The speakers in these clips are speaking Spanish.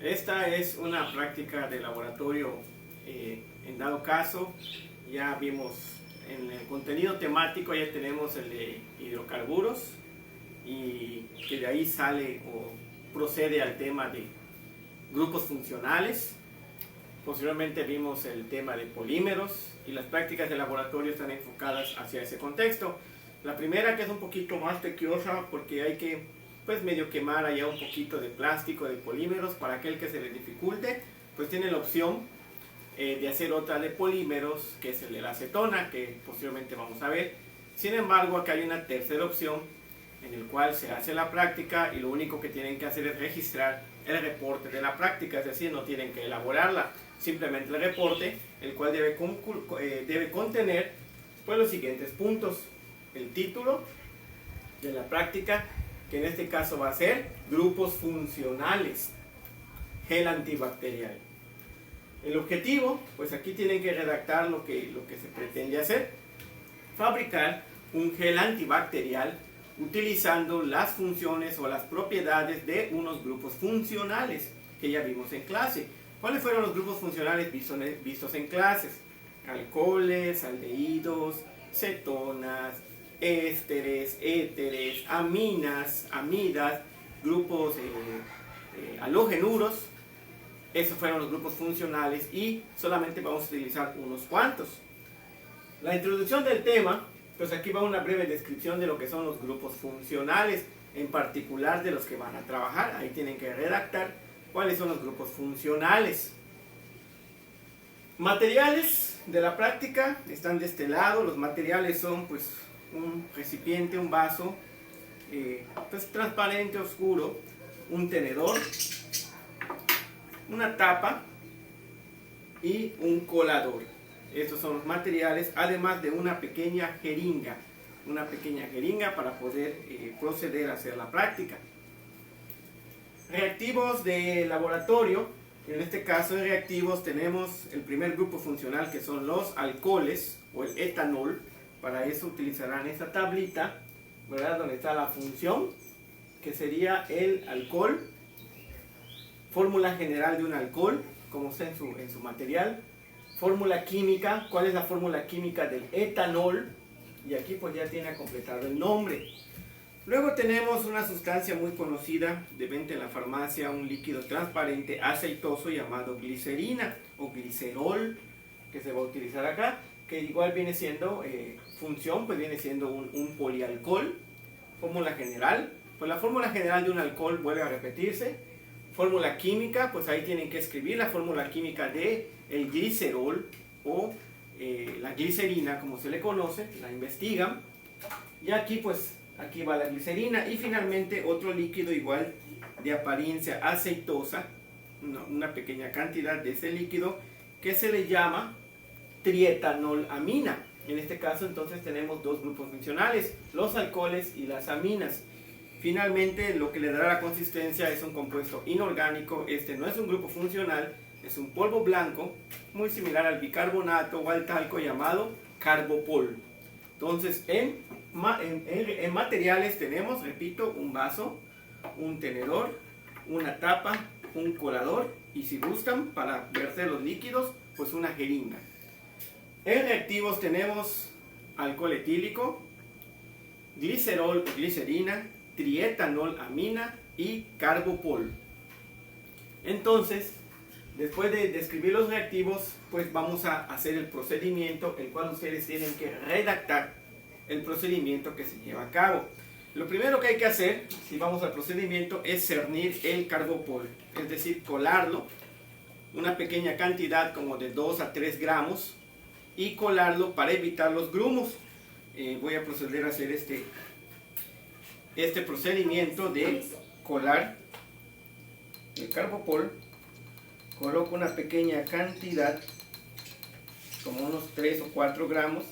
Esta es una práctica de laboratorio. En dado caso, ya vimos en el contenido temático, ya tenemos el de hidrocarburos, y que de ahí sale o procede al tema de grupos funcionales. Posteriormente vimos el tema de polímeros, y las prácticas de laboratorio están enfocadas hacia ese contexto. La primera, que es un poquito más tequiosa porque hay que pues medio quemar allá un poquito de plástico, de polímeros. Para aquel que se le dificulte, pues tiene la opción de hacer otra de polímeros, que es el de la acetona, que posteriormente vamos a ver. Sin embargo, acá hay una tercera opción en el cual se hace la práctica y lo único que tienen que hacer es registrar el reporte de la práctica, es decir, no tienen que elaborarla, simplemente el reporte, el cual debe contener pues los siguientes puntos: el título de la práctica, que en este caso va a ser grupos funcionales, gel antibacterial. El objetivo, pues aquí tienen que redactar lo que se pretende hacer: fabricar un gel antibacterial utilizando las funciones o las propiedades de unos grupos funcionales que ya vimos en clase. ¿Cuáles fueron los grupos funcionales vistos en clases? Alcoholes, aldehídos, cetonas, ésteres, éteres, aminas, amidas, grupos halogenuros. Esos fueron los grupos funcionales y solamente vamos a utilizar unos cuantos. La introducción del tema, pues aquí va una breve descripción de lo que son los grupos funcionales, en particular de los que van a trabajar. Ahí tienen que redactar cuáles son los grupos funcionales. Materiales de la práctica están de este lado. Los materiales son pues un recipiente, un vaso pues transparente, oscuro, un tenedor, una tapa y un colador. Estos son los materiales, además de una pequeña jeringa para poder proceder a hacer la práctica. Reactivos de laboratorio. En este caso de reactivos tenemos el primer grupo funcional, que son los alcoholes o el etanol. Para eso utilizarán esta tablita, ¿verdad?, donde está la función, que sería el alcohol, fórmula general de un alcohol, como está en su material. Fórmula química, ¿cuál es la fórmula química del etanol? Y aquí pues ya tiene completado el nombre. Luego tenemos una sustancia muy conocida de venta en la farmacia, un líquido transparente aceitoso llamado glicerina o glicerol, que se va a utilizar acá, que igual viene siendo función, pues viene siendo un polialcohol. Fórmula general, pues la fórmula general de un alcohol vuelve a repetirse. Fórmula química, pues ahí tienen que escribir la fórmula química de el glicerol o la glicerina, como se le conoce, la investigan. Y aquí pues aquí va la glicerina. Y finalmente otro líquido igual de apariencia aceitosa, una pequeña cantidad de ese líquido, que se le llama trietanolamina. En este caso entonces tenemos dos grupos funcionales, los alcoholes y las aminas. Finalmente, lo que le dará la consistencia es un compuesto inorgánico. Este no es un grupo funcional, es un polvo blanco, muy similar al bicarbonato o al talco, llamado carbopol. Entonces, en materiales tenemos, repito, un vaso, un tenedor, una tapa, un colador y, si gustan, para verter los líquidos, pues una jeringa. En reactivos tenemos alcohol etílico, glicerol o glicerina, trietanolamina y carbopol. Entonces, después de describir los reactivos, pues vamos a hacer el procedimiento, el cual ustedes tienen que redactar el procedimiento que se lleva a cabo. Lo primero que hay que hacer, si vamos al procedimiento, es cernir el carbopol, es decir, colarlo, una pequeña cantidad como de 2 a 3 gramos, y colarlo para evitar los grumos. Voy a proceder a hacer este procedimiento de colar el carbopol. Coloco una pequeña cantidad, como unos 3 o 4 gramos.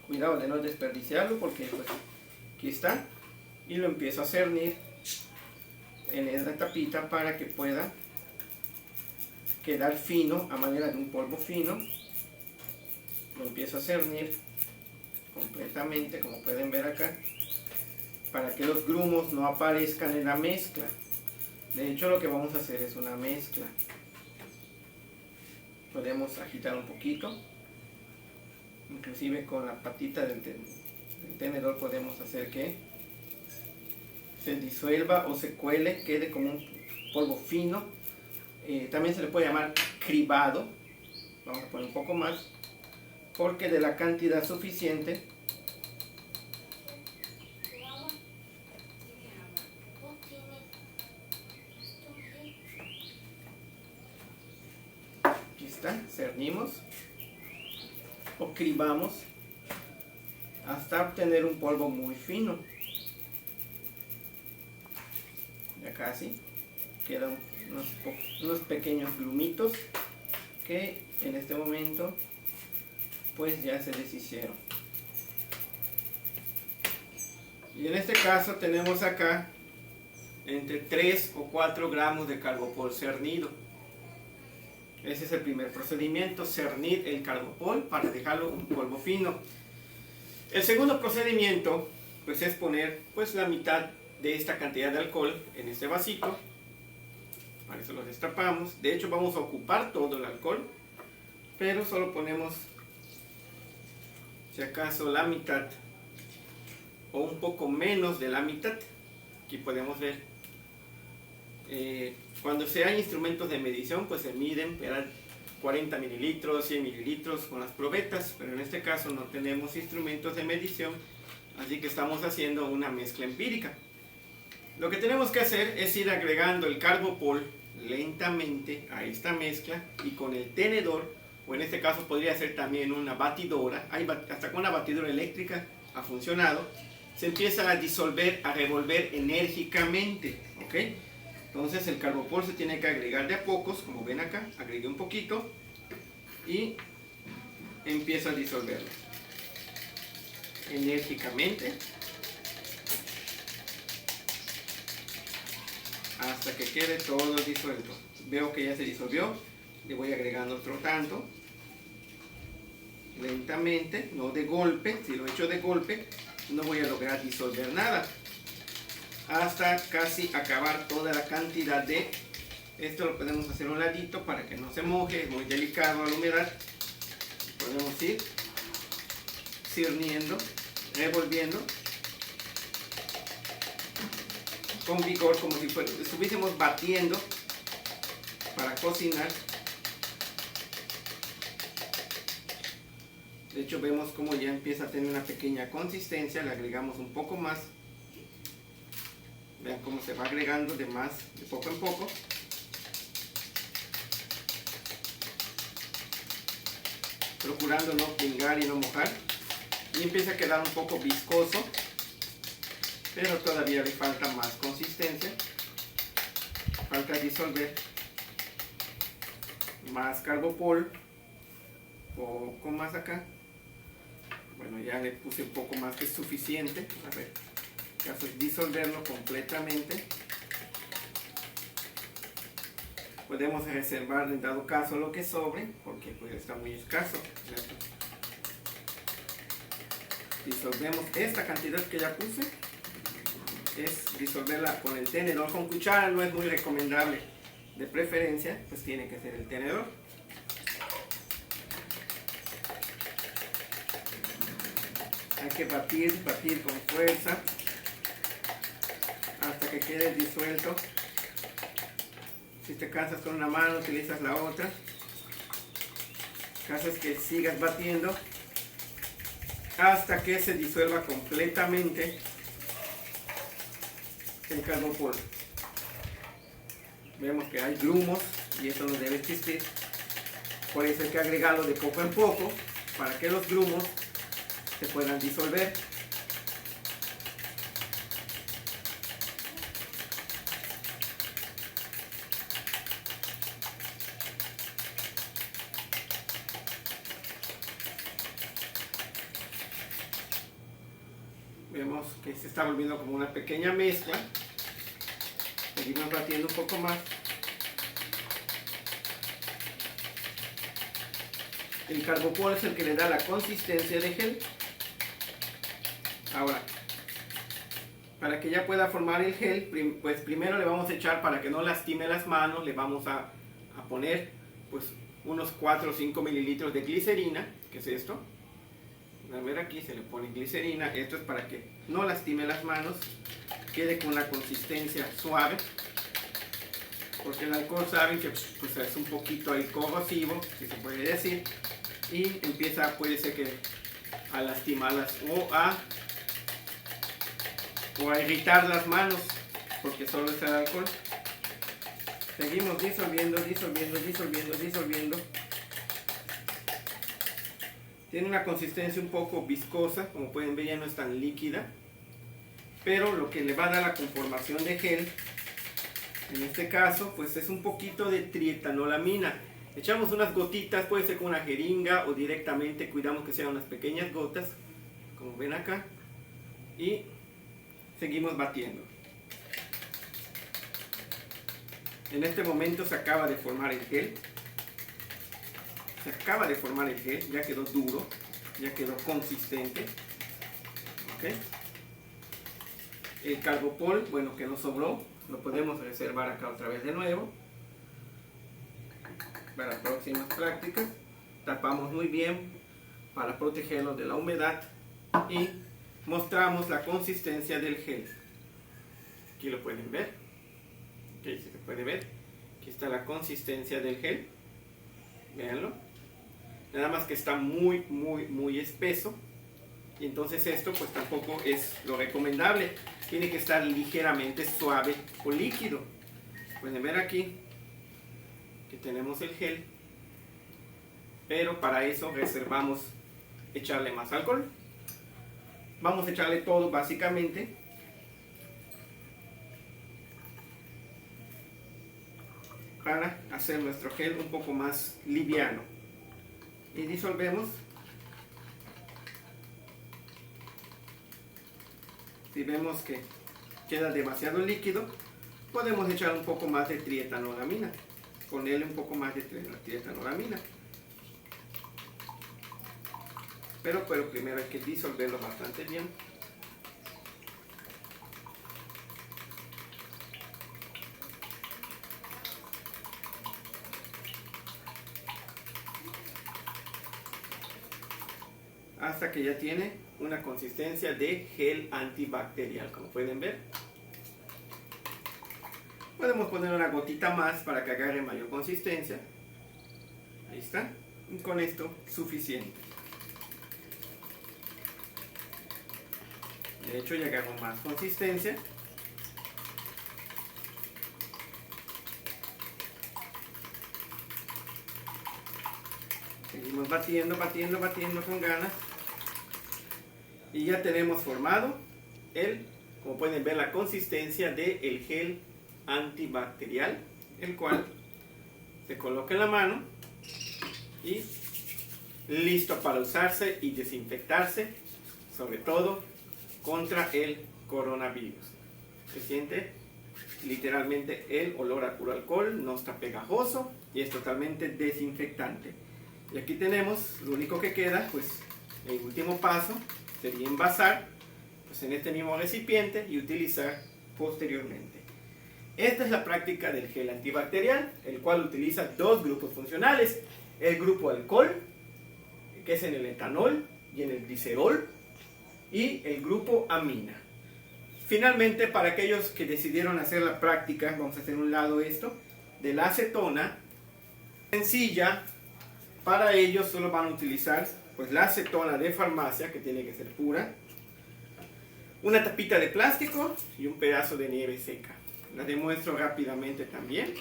Cuidado de no desperdiciarlo porque pues aquí está. Y lo empiezo a cernir en esta tapita para que pueda quedar fino, a manera de un polvo fino. Lo empiezo a cernir completamente, como pueden ver acá. para que los grumos no aparezcan en la mezcla. De hecho, lo que vamos a hacer es una mezcla. Podemos agitar un poquito, inclusive con la patita del tenedor podemos hacer que se disuelva o se cuele, quede como un polvo fino. También se le puede llamar cribado. Vamos a poner un poco más, porque de la cantidad suficiente aquí está, cernimos o cribamos hasta obtener un polvo muy fino. Ya casi quedan unos pequeños grumitos que en este momento pues ya se deshicieron. Y en este caso tenemos acá entre 3 o 4 gramos de carbopol cernido. Ese es el primer procedimiento, cernir el carbopol para dejarlo un polvo fino. El segundo procedimiento pues es poner pues la mitad de esta cantidad de alcohol en este vasito. Para eso lo destapamos. De hecho vamos a ocupar todo el alcohol, pero solo ponemos si acaso la mitad o un poco menos de la mitad. Aquí podemos ver cuando se hay instrumentos de medición pues se miden, eran 40 mililitros, 100 mililitros con las probetas, pero en este caso no tenemos instrumentos de medición, así que estamos haciendo una mezcla empírica. Lo que tenemos que hacer es ir agregando el carbopol lentamente a esta mezcla y con el tenedor, o en este caso podría ser también una batidora, hasta con una batidora eléctrica ha funcionado, se empieza a disolver, a revolver enérgicamente, ¿ok? Entonces el carbopol se tiene que agregar de a pocos, como ven acá, agregué un poquito y empiezo a disolverlo enérgicamente hasta que quede todo disuelto. Veo que ya se disolvió, le voy agregando otro tanto, lentamente, no de golpe. Si lo echo de golpe no voy a lograr disolver nada, hasta casi acabar toda la cantidad de esto. Lo podemos hacer a un ladito para que no se moje, es muy delicado a la humedad. Podemos ir cerniendo, revolviendo con vigor, como si estuviésemos batiendo para cocinar. De hecho vemos como ya empieza a tener una pequeña consistencia, le agregamos un poco más. Vean cómo se va agregando de poco en poco. Procurando no pingar y no mojar. Y empieza a quedar un poco viscoso, pero todavía le falta más consistencia. Falta disolver más carbopol. Poco más acá. Bueno, ya le puse un poco más que es suficiente. A ver. El caso es disolverlo completamente. Podemos reservar en dado caso lo que sobre, porque pues está muy escaso. Disolvemos esta cantidad que ya puse. Es disolverla con el tenedor. Con cuchara no es muy recomendable. De preferencia, pues tiene que ser el tenedor. Hay que batir con fuerza hasta que quede disuelto. Si te cansas con una mano, utilizas la otra. El caso es que sigas batiendo hasta que se disuelva completamente el carbopol. Vemos que hay grumos y eso no debe existir. Por eso hay que agregarlo de poco en poco para que los grumos se puedan disolver. Vemos que se está volviendo como una pequeña mezcla. Seguimos batiendo un poco más. El carbopol es el que le da la consistencia de gel. Ahora, Para que ya pueda formar el gel, pues primero le vamos a echar, para que no lastime las manos, le vamos a poner pues unos 4 o 5 mililitros de glicerina, que es esto. A ver, aquí se le pone glicerina. Esto es para que no lastime las manos, quede con una consistencia suave, porque el alcohol, saben que pues, es un poquito ahí corrosivo, si se puede decir, y empieza, puede ser que a lastimarlas o a irritar las manos, porque solo es el alcohol. Seguimos disolviendo, disolviendo, disolviendo, disolviendo. Tiene una consistencia un poco viscosa, como pueden ver ya no es tan líquida, pero lo que le va a dar la conformación de gel, en este caso, pues es un poquito de trietanolamina. Echamos unas gotitas, puede ser con una jeringa o directamente, cuidamos que sean unas pequeñas gotas, como ven acá, y seguimos batiendo. En este momento se acaba de formar el gel. Se acaba de formar el gel, ya quedó duro, ya quedó consistente. ¿Okay? El carbopol, bueno, que nos sobró, lo podemos reservar acá otra vez de nuevo. Para las próximas prácticas, tapamos muy bien para protegerlo de la humedad y mostramos la consistencia del gel. Aquí lo pueden ver. Aquí se puede ver. Aquí está la consistencia del gel. Véanlo. Nada más que está muy espeso. Y entonces esto pues tampoco es lo recomendable. Tiene que estar ligeramente suave o líquido. Pueden ver aquí que tenemos el gel. Pero para eso reservamos echarle más alcohol. Vamos a echarle todo básicamente. Para hacer nuestro gel un poco más liviano. Y disolvemos. Si vemos que queda demasiado líquido, podemos echar un poco más de trietanolamina. Ponerle un poco más de trietanolamina. Pero primero hay que disolverlo bastante bien. Hasta que ya tiene una consistencia de gel antibacterial, como pueden ver. Podemos poner una gotita más para que agarre mayor consistencia. Ahí está. Y con esto suficiente. De hecho ya agarró más consistencia. Seguimos batiendo, batiendo, batiendo con ganas. Y ya tenemos formado como pueden ver, la consistencia del gel antibacterial, el cual se coloca en la mano y listo para usarse y desinfectarse, sobre todo contra el coronavirus. Se siente literalmente el olor a puro alcohol, no está pegajoso y es totalmente desinfectante. Y aquí tenemos, lo único que queda, pues el último paso sería envasar pues, en este mismo recipiente y utilizar posteriormente. Esta es la práctica del gel antibacterial, el cual utiliza dos grupos funcionales: el grupo alcohol, que es en el etanol y en el glicerol, y el grupo amina. Finalmente, para aquellos que decidieron hacer la práctica, vamos a hacer un lado esto, de la acetona sencilla. Para ellos solo van a utilizar pues la acetona de farmacia, que tiene que ser pura, una tapita de plástico y un pedazo de nieve seca. La demuestro rápidamente también.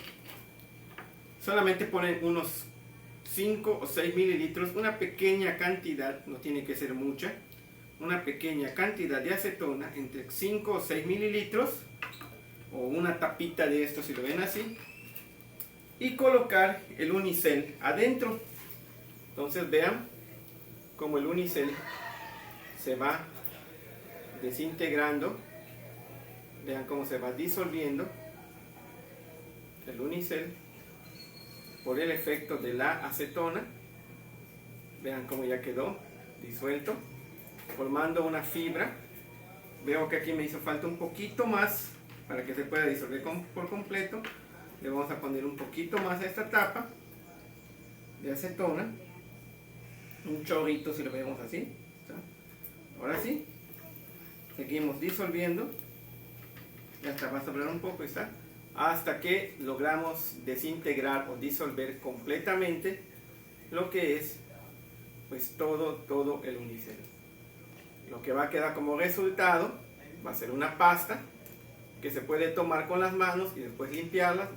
Solamente ponen unos 5 o 6 mililitros, una pequeña cantidad, no tiene que ser mucha, una pequeña cantidad de acetona, entre 5 o 6 mililitros, o una tapita de esto si lo ven así, y colocar el unicel adentro. Entonces vean cómo el unicel se va desintegrando, vean cómo se va disolviendo el unicel por el efecto de la acetona. Vean cómo ya quedó disuelto, formando una fibra Veo que aquí me hizo falta un poquito más para que se pueda disolver por completo. Le vamos a poner un poquito más a esta tapa de acetona, un chorrito si lo vemos así. Ahora sí, seguimos disolviendo, ya está, va a sobrar un poco, está, hasta que logramos desintegrar o disolver completamente lo que es pues todo el unicel. Lo que va a quedar como resultado va a ser una pasta que se puede tomar con las manos y después limpiarlas,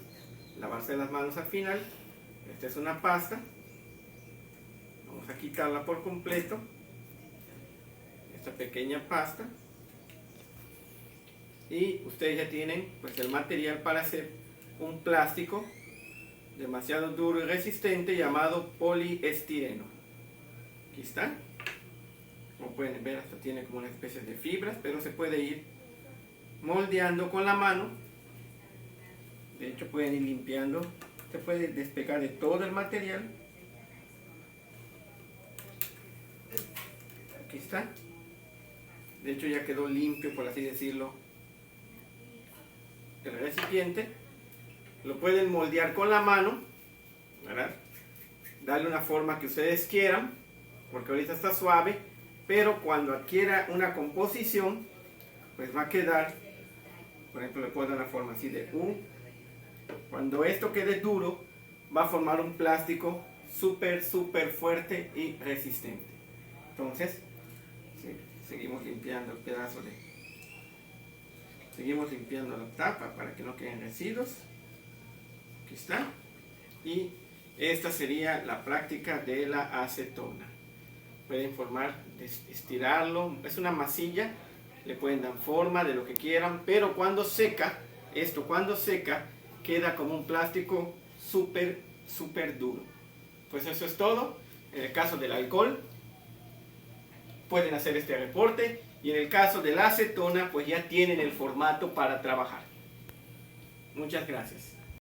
lavarse las manos al final. Esta es una pasta, vamos a quitarla por completo, esta pequeña pasta, y ustedes ya tienen pues el material para hacer un plástico demasiado duro y resistente llamado poliestireno. Aquí está, como pueden ver, hasta tiene como una especie de fibras, pero se puede ir moldeando con la mano. De hecho pueden ir limpiando, se puede despegar de todo el material. Aquí está, de hecho ya quedó limpio, por así decirlo, el recipiente. Lo pueden moldear con la mano, ¿verdad? Darle una forma que ustedes quieran, porque ahorita está suave, pero cuando adquiera una composición pues va a quedar, por ejemplo, le puedo dar una forma así de U. Cuando esto quede duro, va a formar un plástico súper fuerte y resistente. Entonces, seguimos limpiando el pedazo de... Seguimos limpiando la tapa para que no queden residuos. Aquí está. Y esta sería la práctica de la acetona. Pueden formar, estirarlo. Es una masilla. Le pueden dar forma de lo que quieran. Pero cuando seca, cuando seca, queda como un plástico súper duro. Pues eso es todo. En el caso del alcohol, pueden hacer este reporte. Y en el caso de la acetona, pues ya tienen el formato para trabajar. Muchas gracias.